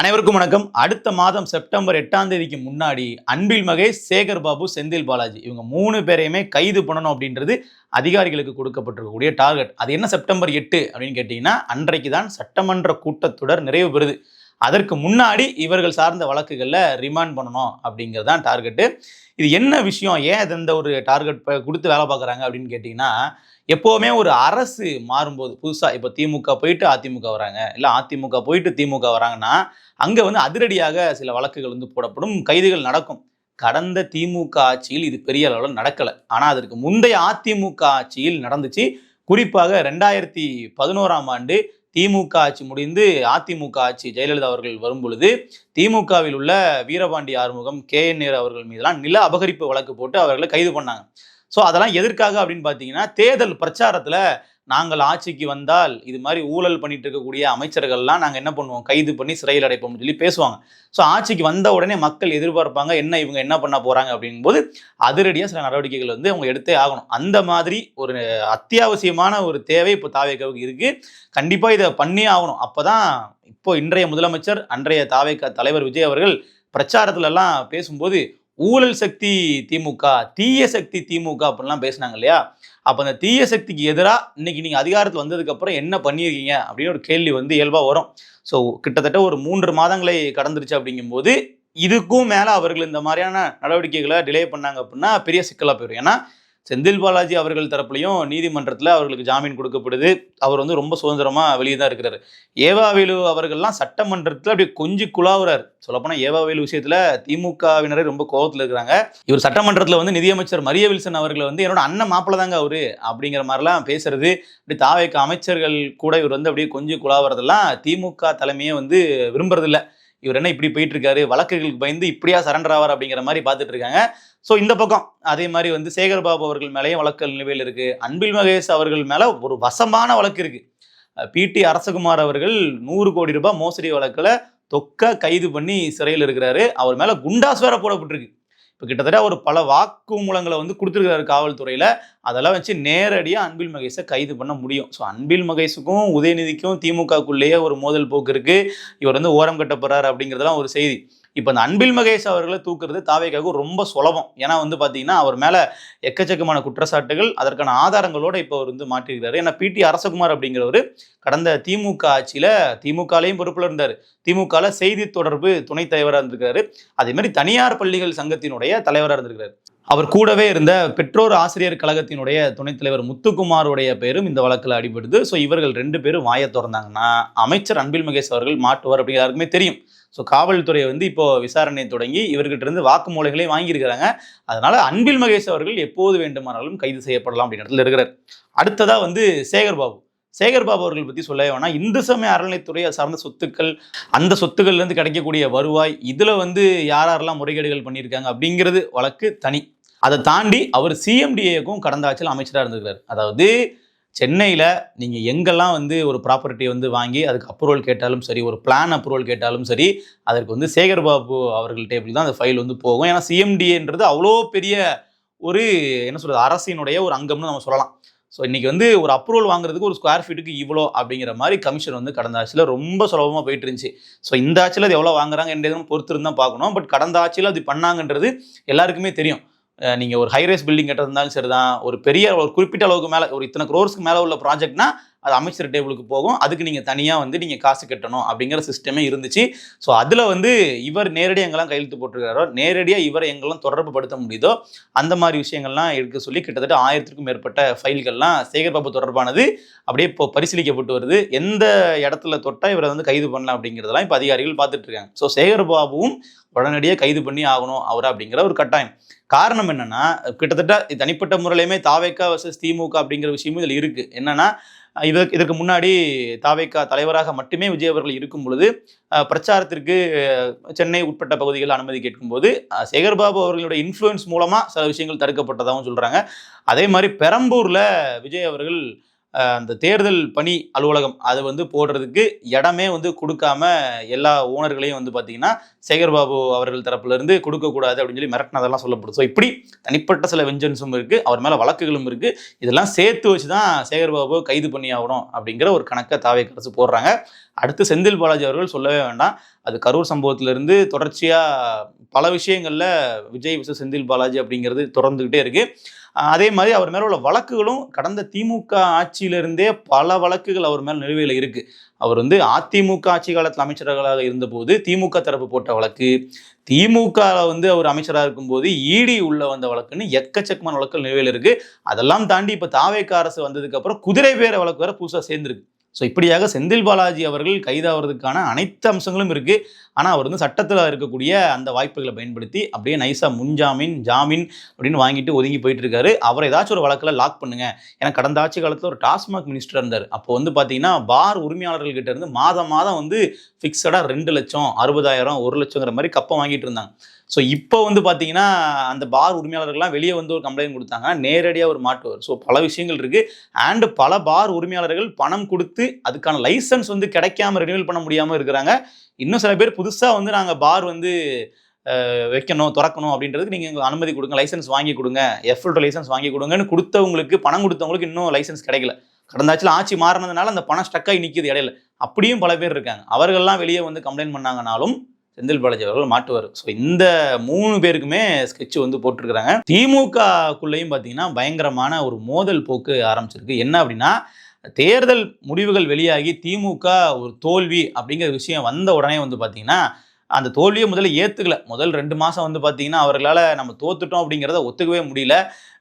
அனைவருக்கும் வணக்கம். அடுத்த மாதம் செப்டம்பர் 8ஆம் தேதிக்கு முன்னாடி அன்பில் மகேஷ், சேகர் பாபு, செந்தில் பாலாஜி இவங்க 3 பேரையுமே கைது பண்ணணும் அப்படின்றது அதிகாரிகளுக்கு கொடுக்கப்பட்டிருக்கக்கூடிய டார்கெட். அது என்ன செப்டம்பர் 8 அப்படின்னு கேட்டீங்கன்னா, அன்றைக்கு தான் சட்டமன்ற கூட்டத்தொடர் நிறைவு பெறுது. அதற்கு முன்னாடி இவர்கள் சார்ந்த வழக்குகளில் ரிமாண்ட் பண்ணணும் அப்படிங்கிறது தான் டார்கெட்டு. இது என்ன விஷயம், ஏன் இந்த ஒரு டார்கெட் கொடுத்து வேலை பார்க்குறாங்க அப்படின்னு கேட்டிங்கன்னா, எப்போவுமே ஒரு அரசு மாறும்போது புதுசாக இப்போ திமுக போயிட்டு அதிமுக வராங்க, இல்லை அதிமுக போயிட்டு திமுக வராங்கன்னா அங்கே அதிரடியாக சில வழக்குகள் போடப்படும், கைதுகள் நடக்கும். கடந்த திமுக ஆட்சியில் இது பெரிய அளவில் நடக்கலை. ஆனால் அதற்கு முந்தைய அதிமுக ஆட்சியில் நடந்துச்சு. குறிப்பாக 2011ஆம் ஆண்டு திமுக ஆட்சி முடிந்து அதிமுக ஆட்சி ஜெயலலிதா அவர்கள் வரும் பொழுது திமுகவில் உள்ள வீரபாண்டி ஆறுமுகம், KN நேரு அவர்கள் மீதெல்லாம் நில அபகரிப்பு வழக்கு போட்டு அவர்களை கைது பண்ணாங்க. ஸோ அதெல்லாம் எதற்காக அப்படின்னு பார்த்தீங்கன்னா, தேர்தல் பிரச்சாரத்தில் நாங்கள் ஆட்சிக்கு வந்தால் இது மாதிரி ஊழல் பண்ணிட்டு இருக்கக்கூடிய அமைச்சர்கள்லாம் நாங்கள் என்ன பண்ணுவோம், கைது பண்ணி சிறையில் அடைப்போம்னு சொல்லி பேசுவாங்க. ஸோ ஆட்சிக்கு வந்த உடனே மக்கள் எதிர்பார்ப்பாங்க, என்ன இவங்க என்ன பண்ண போறாங்க அப்படிங்கும்போது அதிரடியாக சில நடவடிக்கைகள் அவங்க எடுத்தே ஆகணும். அந்த மாதிரி ஒரு அத்தியாவசியமான ஒரு தேவை இப்போ தாவேக்காவுக்கு இருக்கு. கண்டிப்பாக இதை பண்ணியே ஆகணும். அப்போதான் இப்போ இன்றைய முதலமைச்சர், அன்றைய தாவேக்கா தலைவர் விஜய் அவர்கள் பிரச்சாரத்துல எல்லாம் பேசும்போது ஊழல் சக்தி திமுக, தீய சக்தி திமுக அப்படின்லாம் பேசினாங்க இல்லையா? அப்போ அந்த தீய சக்திக்கு எதிராக இன்னைக்கு நீங்கள் அதிகாரத்தில் வந்ததுக்கு அப்புறம் என்ன பண்ணியிருக்கீங்க அப்படின்னு ஒரு கேள்வி இயல்பாக வரும். ஸோ கிட்டத்தட்ட ஒரு 3 மாதங்களை கடந்துருச்சு. அப்படிங்கும்போது இதுக்கும் மேலே அவர்கள் இந்த மாதிரியான நடவடிக்கைகளை டிலே பண்ணாங்க அப்படின்னா பெரிய சிக்கலாக போயிடும். ஏன்னா செந்தில் பாலாஜி அவர்கள் தரப்புலையும் நீதிமன்றத்தில் அவர்களுக்கு ஜாமீன் கொடுக்கப்படுது. அவர் ரொம்ப சுதந்திரமாக வெளியே தான் இருக்கிறாரு. ஏவாவேலு அவர்கள்லாம் சட்டமன்றத்தில் அப்படி கொஞ்சம் குழாவுறாரு. சொல்லப்போனால் ஏவாவேலு விஷயத்தில் திமுகவினரே ரொம்ப கோபத்தில் இருக்கிறாங்க. இவர் சட்டமன்றத்தில் நிதியமைச்சர் மரிய வில்சன் அவர்களை என்னோட அண்ணன் மாப்பிள்ள தாங்க அவரு அப்படிங்கிற மாதிரிலாம் பேசுறது, அப்படி தாவேக்க அமைச்சர்கள் கூட இவர் அப்படியே கொஞ்சம் குழாவுறதெல்லாம் திமுக தலைமையே விரும்புறதில்லை. இவர் என்ன இப்படி போயிட்டு இருக்காரு, வழக்குகளுக்கு பயந்து இப்படியா சரண்டர் ஆவார் அப்படிங்கிற மாதிரி பார்த்துட்டு இருக்காங்க. ஸோ இந்த பக்கம் அதே மாதிரி சேகர் பாபு அவர்கள் மேலேயும் வழக்கு நிலுவையில் இருக்கு. அன்பில் மகேஷ் அவர்கள் மேல ஒரு வசமான வழக்கு இருக்கு. PT அரசகுமார் அவர்கள் 100 கோடி ரூபாய் மோசடி வழக்கில் கைது பண்ணி சிறையில் இருக்கிறாரு. அவர் மேல குண்டாஸ் வேற போடப்பட்டிருக்கு. இப்போ கிட்டத்தட்ட ஒரு பல வாக்குமூலங்களை கொடுத்துருக்காரு காவல்துறையில. அதெல்லாம் வச்சு நேரடியாக அன்பில் மகேஷை கைது பண்ண முடியும். ஸோ அன்பில் மகேஷுக்கும் உதயநிதிக்கும் திமுகக்குள்ளேயே ஒரு மோதல் போக்கு இருக்கு. இவர் ஓரம் கட்டப்படுறாரு அப்படிங்கிறதெல்லாம் ஒரு செய்தி. இப்போ அந்த அன்பில் மகேஷ் அவர்களை தூக்குறது தாவேக்காவுக்கு ரொம்ப சுலபம். ஏன்னா பார்த்தீங்கன்னா அவர் மேலே எக்கச்சக்கமான குற்றச்சாட்டுகள், அதற்கான ஆதாரங்களோட இப்போ அவர் மாட்டிருக்கிறாரு. ஏன்னா PT அரசகுமார் அப்படிங்கிறவர் கடந்த திமுக ஆட்சியில் திமுகலையும் பொறுப்பில் இருந்தார். திமுகவில் செய்தி தொடர்பு துணைத் தலைவராக இருந்திருக்காரு. அதே மாதிரி தனியார் பள்ளிகள் சங்கத்தினுடைய தலைவராக இருந்திருக்கிறார். அவர் கூடவே இருந்த பெற்றோர் ஆசிரியர் கழகத்தினுடைய துணைத் தலைவர் முத்துக்குமாருடைய பேரும் இந்த வழக்கில் அடிபடுது. ஸோ இவர்கள் 2 பேரும் வாயை திறந்தாங்கன்னா அமைச்சர் அன்பில் மகேஷ் அவர்கள் மாட்டுவார் அப்படிங்கிற யாருக்குமே தெரியும். ஸோ காவல்துறை இப்போ விசாரணை தொடங்கி இவர்கிட்ட இருந்து வாக்குமூலங்களையும் வாங்கியிருக்கிறாங்க. அதனால அன்பில் மகேஷ் அவர்கள் எப்போது வேண்டுமானாலும் கைது செய்யப்படலாம் அப்படின்ற இடத்துல இருக்கிறார். அடுத்ததா சேகர் பாபு. சேகர் பாபு அவர்கள் பற்றி சொல்ல வேணாம். இந்து சமய அறநிலைத்துறையை சார்ந்த சொத்துக்கள், அந்த சொத்துக்கள்லேருந்து கிடைக்கக்கூடிய வருவாய், இதில் யாரெல்லாம் முறைகேடுகள் பண்ணியிருக்காங்க அப்படிங்கிறது வழக்கு தனி. அதை தாண்டி அவர் CMDAக்கும் கடந்த ஆட்சியில் அமைச்சராக இருந்திருக்கிறார். அதாவது சென்னையில் நீங்கள் எங்கெல்லாம் ஒரு ப்ராப்பர்ட்டி வாங்கி அதுக்கு அப்ரூவல் கேட்டாலும் சரி, ஒரு பிளான் அப்ரூவல் கேட்டாலும் சரி, அதற்கு சேகர் பாபு அவர்கள் டேபிள் தான் அந்த ஃபைல் போகும். ஏன்னா CMDAன்றது அவ்வளோ பெரிய ஒரு அரசினுடைய ஒரு அங்கம்னு நம்ம சொல்லலாம். ஸோ இன்றைக்கி ஒரு அப்ரூவல் வாங்குறதுக்கு ஒரு ஸ்கொயர் ஃபீட்டுக்கு இவ்வளோ அப்படிங்கிற மாதிரி கமிஷன் கடந்த ஆட்சியில் ரொம்ப சுலபமாக போயிட்டு இருந்துச்சு. ஸோ இந்த ஆட்சியில் அது எவ்வளோ வாங்குறாங்க என்ற பொறுத்து இருந்தால் பார்க்கணும். பட் கடந்த ஆட்சியில் அது பண்ணாங்கன்றது எல்லாருக்குமே தெரியும். நீங்கள் ஒரு ஹைரேஸ் பில்டிங் கட்டுறதுனாலும் சரி தான், ஒரு பெரிய ஒரு குறிப்பிட்ட அளவுக்கு மேலே ஒரு இத்தனை க்ரோர்ஸ்க்கு மேலே உள்ள ப்ராஜெக்ட்னா அது அமைச்சர் டேபிளுக்கு போகும். அதுக்கு நீங்கள் தனியாக நீங்கள் காசு கட்டணும் அப்படிங்கிற சிஸ்டமே இருந்துச்சு. ஸோ அதில் இவர் நேரடியாக எங்கெல்லாம் கையெழுத்து போட்டிருக்காரோ, நேரடியாக இவரை எங்கெல்லாம் தொடர்பு படுத்த முடியுதோ அந்த மாதிரி விஷயங்கள்லாம் எடுக்க சொல்லி கிட்டத்தட்ட 1000க்கும் மேற்பட்ட ஃபைல்கள்லாம் சேகர் பாபு தொடர்பானது அப்படியே இப்போ பரிசீலிக்கப்பட்டு வருது. எந்த இடத்துல தொட்டால் இவரை கைது பண்ணலாம் அப்படிங்கிறதெல்லாம் இப்போ அதிகாரிகள் பார்த்துட்டு இருக்காங்க. ஸோ சேகர் பாபுவும் உடனடியாக கைது பண்ணி ஆகணும் அவர் அப்படிங்கிற ஒரு கட்டாயம். காரணம் என்னன்னா, கிட்டத்தட்ட தனிப்பட்ட முறையிலுமே தாவேக்கா வர்சஸ் திமுக அப்படிங்கிற விஷயமும் இதில் இருக்கு. என்னன்னா, இதற்கு முன்னாடி தாவேக்கா தலைவராக மட்டுமே விஜய் அவர்கள் இருக்கும் பொழுது பிரச்சாரத்திற்கு சென்னை உட்பட்ட பகுதிகளில் அனுமதி கேட்கும்போது சேகர் பாபு அவர்களுடைய இன்ஃப்ளூயன்ஸ் மூலமா சில விஷயங்கள் தடுக்கப்பட்டதாகவும் சொல்றாங்க. அதே மாதிரி பெரம்பூர்ல விஜய் அவர்கள் அந்த தேர்தல் பணி அலுவலகம் அது போடுறதுக்கு இடமே கொடுக்காம எல்லா ஓனர்களையும் பார்த்தீங்கன்னா சேகர் பாபு அவர்கள் தரப்புல இருந்து கொடுக்கக்கூடாது அப்படின்னு சொல்லி மிரட்டினதெல்லாம் சொல்லப்படுது. ஸோ இப்படி தனிப்பட்ட சில வெஞ்சன்ஸும் இருக்கு, அவர் மேல வழக்குகளும் இருக்கு. இதெல்லாம் சேர்த்து வச்சுதான் சேகர் பாபு கைது பண்ணி ஆகணும் அப்படிங்கிற ஒரு கணக்கை தாவேக்கா அரசு போடுறாங்க. அடுத்து செந்தில் பாலாஜி அவர்கள் சொல்லவே வேண்டாம். அது கரூர் சம்பவத்திலிருந்து தொடர்ச்சியா பல விஷயங்கள்ல விஜய் விசஸ் செந்தில் பாலாஜி அப்படிங்கிறது தொடர்ந்துகிட்டே இருக்கு. அதே மாதிரி அவர் மேல உள்ள வழக்குகளும் கடந்த திமுக ஆட்சியிலிருந்தே பல வழக்குகள் அவர் மேல நிலுவையில் இருக்கு. அவர் வந்து அதிமுக ஆட்சி காலத்தில் அமைச்சர்களாக இருந்தபோது திமுக தரப்பு போட்ட வழக்கு, திமுக வந்து அவர் அமைச்சராக இருக்கும்போது இடி உள்ள வந்த வழக்குன்னு எக்கச்சக்கமான வழக்குகள் நிலுவையில் இருக்கு. அதெல்லாம் தாண்டி இப்ப தாவேக அரசு வந்ததுக்கு அப்புறம் குதிரை பேர வழக்கு வேற புதுசா சேர்ந்திருக்கு. ஸோ இப்படியாக செந்தில் பாலாஜி அவர்கள் கைதாகிறதுக்கான அனைத்து அம்சங்களும் இருக்கு. ஆனால் அவர் வந்து சட்டத்தில் இருக்கக்கூடிய அந்த வாய்ப்புகளை பயன்படுத்தி அப்படியே நைஸாக முன்ஜாமீன் ஜாமீன் அப்படின்னு வாங்கிட்டு ஒதுங்கி போயிட்டு இருக்காரு. அவரை ஏதாச்சும் ஒரு வழக்கில் லாக் பண்ணுங்க. ஏன்னா கடந்த ஆட்சி காலத்தில் ஒரு டாஸ்மாக் மினிஸ்டர் இருந்தார். அப்போ வந்து பார்த்தீங்கன்னா பார் உரிமையாளர்கள் கிட்ட இருந்து மாதம் வந்து ஃபிக்ஸடாக 2 லட்சம் 60,000 1 லட்சங்கிற மாதிரி கப்பம் வாங்கிட்டு இருந்தாங்க. ஸோ இப்போ வந்து பார்த்தீங்கன்னா அந்த பார் உரிமையாளர்கள்லாம் வெளியே வந்து ஒரு கம்ப்ளைண்ட் கொடுத்தாங்க, நேரடியாக ஒரு மாட்டுவார். ஸோ பல விஷயங்கள் இருக்கு. அண்ட் பல பார் உரிமையாளர்கள் பணம் கொடுத்து அதுக்கான லைசன்ஸ் வந்து கிடைக்காம ரினியூவல் பண்ண முடியாமல் இருக்கிறாங்க. இன்னும் சில பேர் புதுசாக வந்து நாங்கள் பார் வந்து வைக்கணும் திறக்கணும் அப்படின்றதுக்கு நீங்கள் அனுமதி கொடுங்க, லைசன்ஸ் வாங்கி கொடுங்க, எஃப்எல்டோ லைசன்ஸ் வாங்கி கொடுங்கன்னு கொடுத்தவங்களுக்கு பணம் கொடுத்தவங்களுக்கு இன்னும் லைசன்ஸ் கிடைக்கல. கடந்த ஆட்சியில் ஆட்சி மாறினதுனால அந்த பணம் ஸ்டக்காகி நிற்கிது இடையில. அப்படியும் பல பேர் இருக்காங்க. அவர்கள்லாம் வெளியே வந்து கம்ப்ளைண்ட் பண்ணாங்கனாலும் செந்தில் பாலாஜி அவர்கள் மாட்டுவார். ஸோ இந்த 3 பேருக்குமே ஸ்கெட்ச் வந்து போட்டிருக்கிறாங்க. திமுகக்குள்ளேயும் பார்த்தீங்கன்னா பயங்கரமான ஒரு மோதல் போக்கு ஆரம்பிச்சிருக்கு. என்ன அப்படின்னா, தேர்தல் முடிவுகள் வெளியாகி திமுக ஒரு தோல்வி அப்படிங்கிற விஷயம் வந்த உடனே வந்து பார்த்தீங்கன்னா அந்த தோல்வியை முதல்ல ஏற்றுக்கல. முதல் 2 மாதம் வந்து பார்த்தீங்கன்னா அவர்களால் நம்ம தோத்துட்டோம் அப்படிங்கிறத ஒத்துக்கவே முடியல.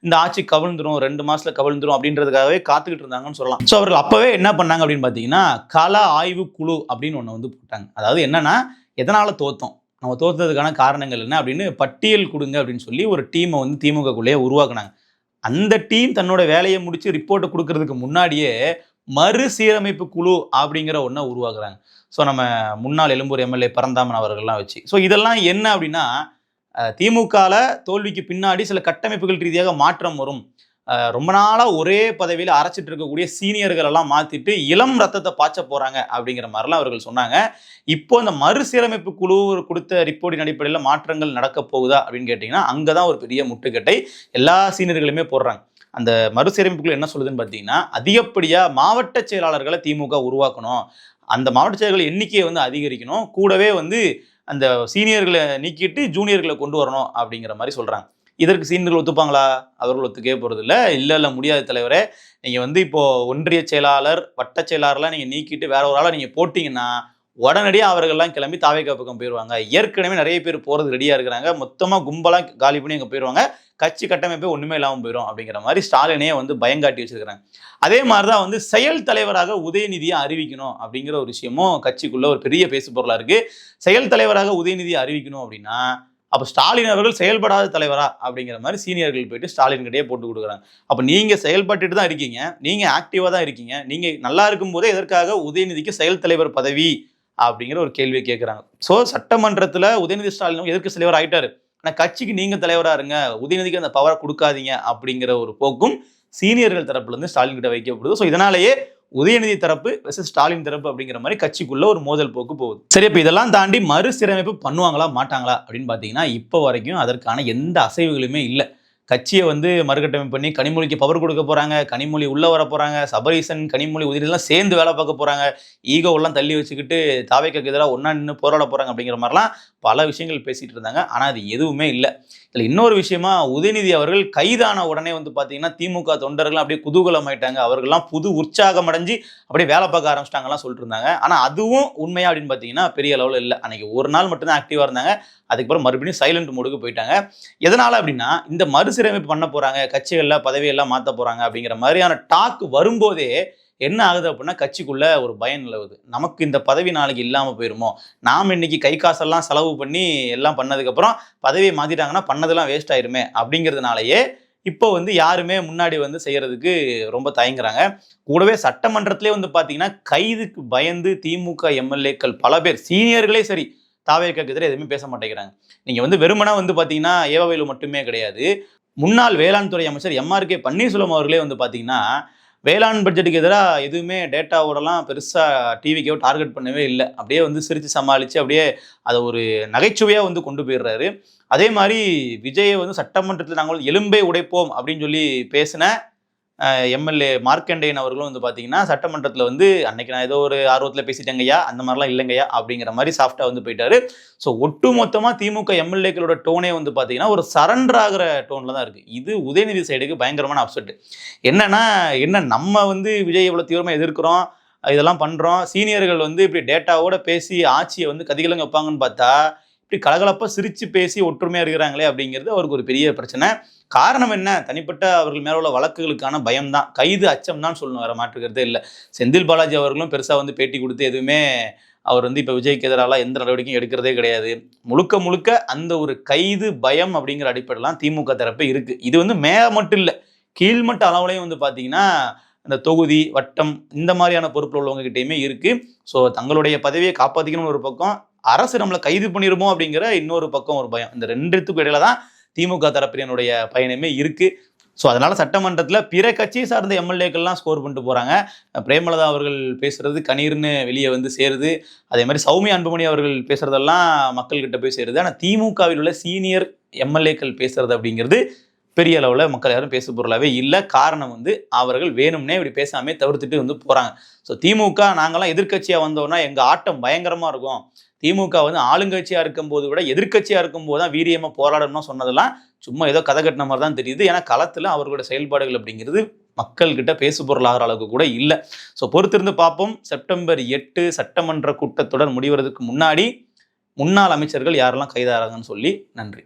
இந்த ஆட்சி கவிழ்ந்துரும், 2 மாதத்தில் கவிழ்ந்துரும் அப்படின்றதுக்காகவே காத்துக்கிட்டு இருந்தாங்கன்னு சொல்லலாம். ஸோ அவர்கள் அப்போவே என்ன பண்ணாங்க அப்படின்னு பார்த்தீங்கன்னா, கள ஆய்வு குழு அப்படின்னு ஒன்று வந்து போட்டாங்க. அதாவது என்னன்னா, எதனால் தோத்தோம், நம்ம தோத்ததுக்கான காரணங்கள் என்ன அப்படின்னு பட்டியல் கொடுங்க அப்படின்னு சொல்லி ஒரு டீமை வந்து திமுகக்குள்ளேயே உருவாக்குனாங்க. அந்த டீம் தன்னோட வேலையை முடிச்சு ரிப்போர்ட்டை கொடுக்கறதுக்கு முன்னாடியே மறுசீரமைப்பு குழு அப்படிங்கிற ஒன்றை உருவாக்குறாங்க. ஸோ நம்ம முன்னாள் எழும்பூர் எம்எல்ஏ பரந்தாமன் அவர்கள்லாம் வச்சு. ஸோ இதெல்லாம் என்ன அப்படின்னா, திமுகவில் தோல்விக்கு பின்னாடி சில கட்டமைப்புகள் ரீதியாக மாற்றம் வரும். ரொம்ப நாளாக ஒரே பதவியில் அரைச்சிட்டு இருக்கக்கூடிய சீனியர்கள் எல்லாம் மாற்றிட்டு இளம் ரத்தத்தை பாய்ச்ச போகிறாங்க அப்படிங்கிற மாதிரிலாம் அவர்கள் சொன்னாங்க. இப்போ இந்த மறுசீரமைப்பு குழு கொடுத்த ரிப்போர்ட்டின் அடிப்படையில் மாற்றங்கள் நடக்க போகுதா அப்படின்னு கேட்டிங்கன்னா, அங்கே தான் ஒரு பெரிய முட்டுக்கட்டை எல்லா சீனியர்களுமே போடுறாங்க. அந்த மறுசீரமைப்பு குழு என்ன சொல்லுதுன்னு பார்த்தீங்கன்னா, அதிகப்படியாக மாவட்ட செயலாளர்களை திமுக உருவாக்கணும், அந்த மாவட்ட செயலாளர்கள் எண்ணிக்கையை வந்து அதிகரிக்கணும், கூடவே வந்து அந்த சீனியர்களை நீக்கிட்டு ஜூனியர்களை கொண்டு வரணும் அப்படிங்கிற மாதிரி சொல்கிறாங்க. இதற்கு சீனியர்கள் ஒத்துப்பாங்களா? அவர்கள் ஒத்துக்கவே போகிறது இல்லை. இல்லை முடியாத தலைவரே, நீங்கள் வந்து இப்போது ஒன்றிய செயலாளர் வட்ட செயலாளர்லாம் நீங்கள் நீக்கிட்டு வேற ஒரு ஆளை நீங்கள் போட்டிங்கன்னா உடனடியாக அவர்கள்லாம் கிளம்பி தாவேகா பக்கம் போயிடுவாங்க. ஏற்கனவே நிறைய பேர் போகிறது ரெடியாக இருக்கிறாங்க. மொத்தமாக கும்பலாக காலி பண்ணி அங்கே போயிடுவாங்க. கட்சி கட்டமைப்பே ஒன்றுமே இல்லாமல் போயிடும் அப்படிங்கிற மாதிரி ஸ்டாலினே வந்து பயங்காட்டி வச்சிருக்கிறாங்க. அதே மாதிரி தான் வந்து செயல் தலைவராக உதயநிதியை அறிவிக்கணும் அப்படிங்கிற ஒரு விஷயமும் கட்சிக்குள்ள ஒரு பெரிய பேசு பொருளாக இருக்குது. செயல் தலைவராக உதயநிதியை அறிவிக்கணும் அப்படின்னா அப்போ ஸ்டாலின் அவர்கள் செயல்படாத தலைவரா அப்படிங்கிற மாதிரி சீனியர்கள் போயிட்டு ஸ்டாலின் கிட்டே போட்டு கொடுக்குறாங்க. அப்போ நீங்கள் செயல்பட்டுட்டு தான் இருக்கீங்க, நீங்கள் ஆக்டிவாக தான் இருக்கீங்க, நீங்கள் நல்லா இருக்கும்போதே எதற்காக உதயநிதிக்கு செயல் தலைவர் பதவி அப்படிங்கிற ஒரு கேள்வியை கேட்குறாங்க. ஸோ சட்டமன்றத்தில் உதயநிதி ஸ்டாலின் எதிர்க்கட்சி தலைவர் ஆகிட்டாரு, ஆனால் கட்சிக்கு நீங்கள் தலைவராக இருங்க, உதயநிதிக்கு அந்த பவரை கொடுக்காதீங்க அப்படிங்கிற ஒரு போக்கும் சீனியர்கள் தரப்புலேருந்து ஸ்டாலின் கிட்ட வைக்கப்படுது. ஸோ இதனாலேயே உதயநிதி தரப்பு வெர்சஸ் ஸ்டாலின் தரப்பு அப்படிங்கிற மாதிரி கட்சிக்குள்ள ஒரு மோதல் போக்கு போகுது. சரி, இப்போ இதெல்லாம் தாண்டி மறுசீரமைப்பு பண்ணுவாங்களா மாட்டாங்களா அப்படின்னு பார்த்தீங்கன்னா, இப்போ வரைக்கும் அதற்கான எந்த அசைவுகளுமே இல்லை. கட்சியை வந்து மறுகட்டமைப்பு பண்ணி கனிமொழிக்கு பவர் கொடுக்க போறாங்க, கனிமொழி உள்ள வர போறாங்க, சபரீசன் கனிமொழி உதயநிதிலாம் சேர்ந்து வேலை பார்க்க போறாங்க, ஈகோவெல்லாம் தள்ளி வச்சுக்கிட்டு தாவேக்காக்கு எதிராக ஒன்னா நின்று போராட போறாங்க அப்படிங்கிற மாதிரிலாம் பல விஷயங்கள் பேசிட்டு இருந்தாங்க. ஆனால் அது எதுவுமே இல்லை. இதில் இன்னொரு விஷயமா, உதயநிதி அவர்கள் கைதான உடனே வந்து பார்த்தீங்கன்னா திமுக தொண்டர்கள் அப்படியே குதூகலம் ஆயிட்டாங்க, அவர்கள்லாம் புது உற்சாகம் அடைஞ்சு அப்படியே வேலை பார்க்க ஆரம்பிச்சிட்டாங்கலாம் சொல்லிட்டு இருந்தாங்க. ஆனால் அதுவும் உண்மையா அப்படின்னு பார்த்தீங்கன்னா பெரிய அளவில் இல்லை. அன்னைக்கு ஒரு நாள் மட்டும்தான் ஆக்டிவாக இருந்தாங்க, அதுக்கப்புறம் மறுபடியும் சைலண்ட் மோடுக்கு போயிட்டாங்க. எதனால அப்படின்னா, இந்த மறுசீரமைப்பு பண்ண போறாங்க, கட்சிகளில் பதவியெல்லாம் மாற்ற போறாங்க அப்படிங்கிற மாதிரியான டாக் வரும்போதே என்ன ஆகுது அப்படின்னா, கட்சிக்குள்ள ஒரு பயம் நிலவுது. நமக்கு இந்த பதவி நாளைக்கு இல்லாமல் போயிருமோ, நாம் இன்னைக்கு கை காசெல்லாம் செலவு பண்ணி எல்லாம் பண்ணதுக்கப்புறம் பதவியை மாற்றிட்டாங்கன்னா பண்ணதெல்லாம் வேஸ்ட் ஆயிருமே அப்படிங்கிறதுனாலயே இப்போ வந்து யாருமே முன்னாடி வந்து செய்யறதுக்கு ரொம்ப தயங்குறாங்க. கூடவே சட்டமன்றத்திலே வந்து பார்த்தீங்கன்னா கைதுக்கு பயந்து திமுக எம்எல்ஏக்கள் பல பேர், சீனியர்களே சரி, தாவேக்காக்கு எதிராக எதுவுமே பேச மாட்டேங்கிறாங்க. நீங்கள் வந்து வெறுமனா வந்து பார்த்தீங்கன்னா ஏவவேலு மட்டுமே கிடையாது, முன்னாள் வேளாண் துறை அமைச்சர் எம்ஆர்கே பன்னீர்செல்வம் அவர்களே வந்து பார்த்தீங்கன்னா வேளாண் பட்ஜெட்டுக்கு எதிராக எதுவுமே டேட்டாவோடலாம் பெருசாக டிவிக்கோ டார்கெட் பண்ணவே இல்லை. அப்படியே வந்து சிரித்து சமாளித்து அப்படியே அதை ஒரு நகைச்சுவையாக வந்து கொண்டு போயிடுறாரு. அதே மாதிரி விஜயை வந்து சட்டமன்றத்தில் நாங்கள் எலும்பை உடைப்போம் அப்படின்னு சொல்லி பேசின எம்எல்ஏ மார்க்கண்டேயன் அவர்களும் வந்து பார்த்தீங்கன்னா சட்டமன்றத்தில் வந்து அன்னைக்கு நான் ஏதோ ஒரு ஆர்வத்தில் பேசிட்டேங்கய்யா, அந்த மாதிரிலாம் இல்லைங்கய்யா அப்படிங்கிற மாதிரி சாஃப்டாக வந்து போயிட்டாரு. ஸோ ஒட்டு மொத்தமாக திமுக எம்எல்ஏக்களோட டோனே வந்து பார்த்தீங்கன்னா ஒரு சரண்டர் ஆகிற டோனில் தான் இருக்குது. இது உதயநிதி சைடுக்கு பயங்கரமான அப்செட். என்னன்னா என்ன நம்ம வந்து விஜய் எவ்வளோ தீவிரமாக எதிர்க்கிறோம், இதெல்லாம் பண்ணுறோம், சீனியர்கள் வந்து இப்படி டேட்டாவோட பேசி ஆட்சியை வந்து கதிகலங்க வைப்பாங்கன்னு பார்த்தா இப்படி கலகலப்பாக சிரித்து பேசி ஒற்றுமையாக இருக்கிறாங்களே அப்படிங்கிறது அவருக்கு ஒரு பெரிய பிரச்சனை. காரணம் என்ன? தனிப்பட்ட அவர்கள் மேல உள்ள வழக்குகளுக்கான பயம் தான், கைது அச்சம் தான் சொல்லணும், வேற மாற்றுக்கிறதே இல்லை. செந்தில் பாலாஜி அவர்களும் பெருசா வந்து பேட்டி கொடுத்து எதுவுமே அவர் வந்து இப்போ விஜய்க்கு எதிராக எந்த நடவடிக்கையும் எடுக்கிறதே கிடையாது. முழுக்க முழுக்க அந்த ஒரு கைது பயம் அப்படிங்கிற அடிப்படையிலாம் திமுக தரப்பு இருக்கு. இது வந்து மேல மட்டும் இல்லை, கீழ்மட்ட அளவுலையும் வந்து பார்த்தீங்கன்னா இந்த தொகுதி வட்டம் இந்த மாதிரியான பொறுப்பில் உள்ளவங்க கிட்டேயுமே இருக்கு. ஸோ தங்களுடைய பதவியை காப்பாற்றிக்கணும்னு ஒரு பக்கம், அரசு நம்மளை கைது பண்ணிருமோ அப்படிங்கிற இன்னொரு பக்கம் ஒரு பயம். இந்த ரெண்டுத்துக்கும் இடையில தான் திமுக தரப்பினுடைய பயணமே இருக்கு. ஸோ அதனால சட்டமன்றத்தில் பிற கட்சியை சார்ந்த எம்எல்ஏக்கள்லாம் ஸ்கோர் பண்ணிட்டு போறாங்க. பிரேமலதா அவர்கள் பேசுறது கணீர்னு வெளியே வந்து சேருது. அதே மாதிரி சௌமியா அன்புமணி அவர்கள் பேசுறதெல்லாம் மக்கள்கிட்ட போய் சேருது. ஆனால் திமுகவில் உள்ள சீனியர் எம்எல்ஏக்கள் பேசுறது அப்படிங்கிறது பெரிய அளவில் மக்கள் யாரும் பேசு பொருளாகவே இல்லை. காரணம் வந்து அவர்கள் வேணும்னே இப்படி பேசாமே தவிர்த்துட்டு வந்து போறாங்க. ஸோ திமுக நாங்கள்லாம் எதிர்கட்சியாக வந்தோம்னா எங்கள் ஆட்டம் பயங்கரமாக இருக்கும், திமுக வந்து ஆளுங்கட்சியாக இருக்கும்போது விட எதிர்கட்சியாக இருக்கும்போது தான் வீரியமாக போராடணும்னு சொன்னதெல்லாம் சும்மா ஏதோ கதை கட்டின மாதிரி தான் தெரியுது. ஏன்னா களத்தில் அவர்களோட செயல்பாடுகள் அப்படிங்கிறது மக்கள்கிட்ட பேசு பொருளாகிற அளவுக்கு கூட இல்லை. ஸோ பொறுத்திருந்து பார்ப்போம். செப்டம்பர் 8 சட்டமன்ற கூட்டத்தொடர் முடிவதற்கு முன்னாடி முன்னாள் அமைச்சர்கள் யாரெல்லாம் கைதாகிறாங்கன்னு சொல்லி. நன்றி.